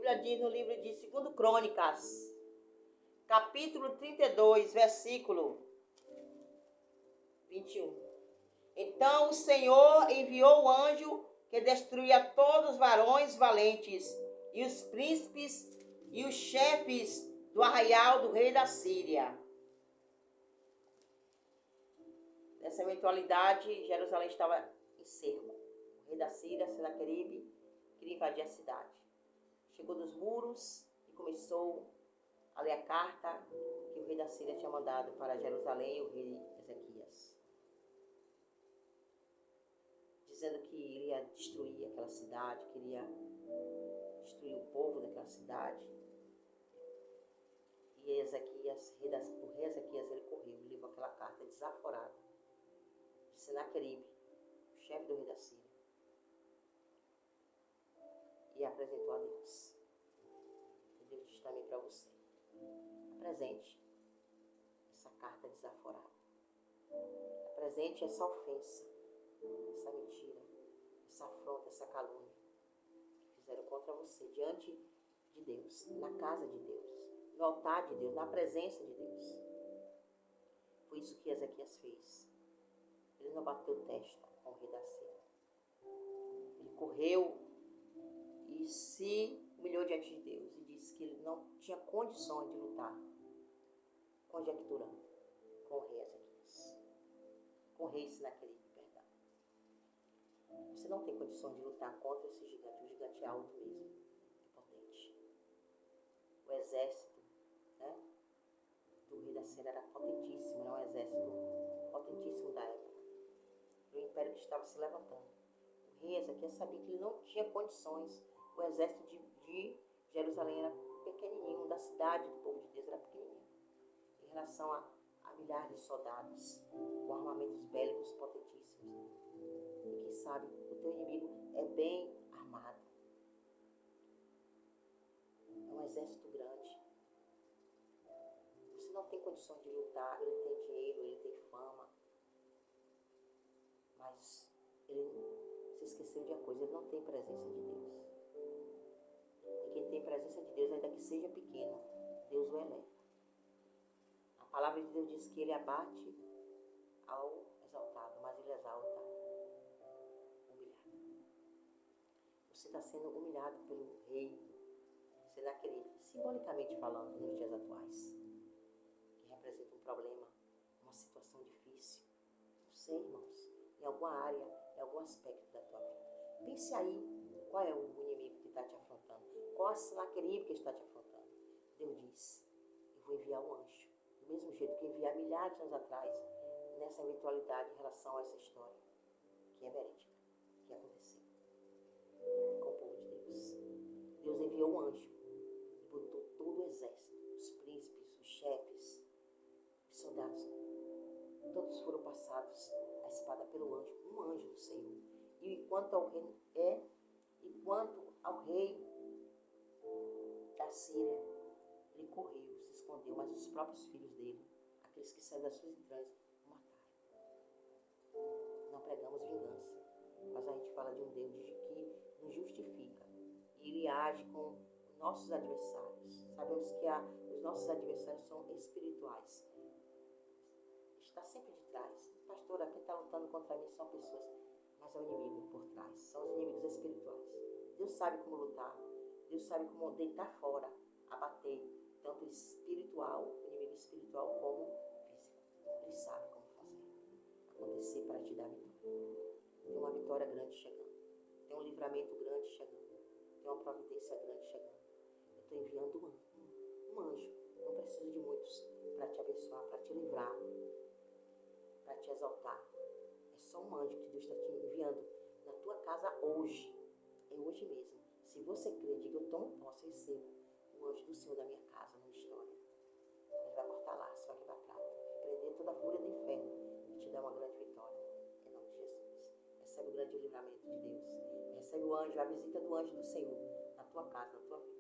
Bíblia diz no livro de 2 Crônicas, capítulo 32, versículo 21. Então o Senhor enviou o anjo que destruía todos os varões valentes, e os príncipes e os chefes do arraial do rei da Síria. Nessa eventualidade, Jerusalém estava em cerco. O rei da Síria, Senaqueribe, queria invadir a cidade. Chegou dos muros e começou a ler a carta que o rei da Síria tinha mandado para Jerusalém, o rei Ezequias, dizendo que iria destruir aquela cidade, queria destruir o povo daquela cidade. E Ezequias, o rei Ezequias, ele correu, levou aquela carta desaforada de Senaqueribe, o chefe do rei da Síria, e apresentou a Deus. E Deus diz também para você: apresente essa carta desaforada, apresente essa ofensa, essa mentira, essa afronta, essa calúnia que fizeram contra você diante de Deus, na casa de Deus, no altar de Deus, na presença de Deus. Foi isso que Ezequias fez. Ele não bateu testa com o rei da Síria. Ele correu e se humilhou diante de Deus e disse que ele não tinha condições de lutar, conjecturando com o rei Ezequias, com o rei Senaqueribe, perdão. Você não tem condições de lutar contra esse gigante. O gigante é alto mesmo, é potente. O exército, do rei da Síria era potentíssimo, era um exército potentíssimo da época. O império que estava se levantando. O rei Ezequias sabia que ele não tinha condições. O exército de Jerusalém era pequenininho, da cidade do povo de Deus era pequenininho, em relação a milhares de soldados, com armamentos bélicos potentíssimos. E quem sabe o teu inimigo é bem armado. É um exército grande. Você não tem condições de lutar, ele tem dinheiro, ele tem fama. Mas ele se esqueceu de uma coisa, ele não tem presença de Deus. E quem tem presença de Deus, ainda que seja pequeno, Deus o eleva. A palavra de Deus diz que ele abate ao exaltado, mas ele exalta o humilhado. Você está sendo humilhado pelo rei Senaqueribe, simbolicamente falando, nos dias atuais, que representa um problema, uma situação difícil. Você, irmãos, em alguma área, em algum aspecto da tua vida. Pense aí, qual é o inimigo que está te afrontando? Qual é a Senaqueribe que está te afrontando? Deus diz: eu vou enviar um anjo. Do mesmo jeito que enviar milhares de anos atrás, nessa eventualidade em relação a essa história, que é verídica, que aconteceu com o povo de Deus. Deus enviou um anjo e botou todo o exército, os príncipes, os chefes, os soldados, todos foram passados a espada pelo anjo, um anjo do Senhor. E quanto ao rei da Síria, ele correu, se escondeu, mas os próprios filhos dele, aqueles que saíram das suas entranhas, o mataram. Não pregamos vingança, mas a gente fala de um Deus que nos justifica. E ele age com nossos adversários. Sabemos que os nossos adversários são espirituais. Está sempre de trás. Pastora, quem está lutando contra mim são pessoas, mas é o inimigo por trás, são os inimigos espirituais. Deus sabe como lutar, Deus sabe como deitar fora, abater, tanto espiritual, o inimigo espiritual, como físico. Ele sabe como fazer acontecer para te dar vitória. Tem uma vitória grande chegando, tem um livramento grande chegando, tem uma providência grande chegando. Eu estou enviando um anjo, não preciso de muitos para te abençoar, para te livrar, para te exaltar. É só um anjo que Deus está te enviando na tua casa hoje. É hoje mesmo. Se você crê, diga: eu tomo posse, recebo o anjo do Senhor da minha casa, numa história. Ele vai cortar laço, vai quebrar prata, prender toda a fúria do inferno e te dar uma grande vitória. Em nome de Jesus. Recebe o grande livramento de Deus. Recebe o anjo, a visita do anjo do Senhor na tua casa, na tua vida.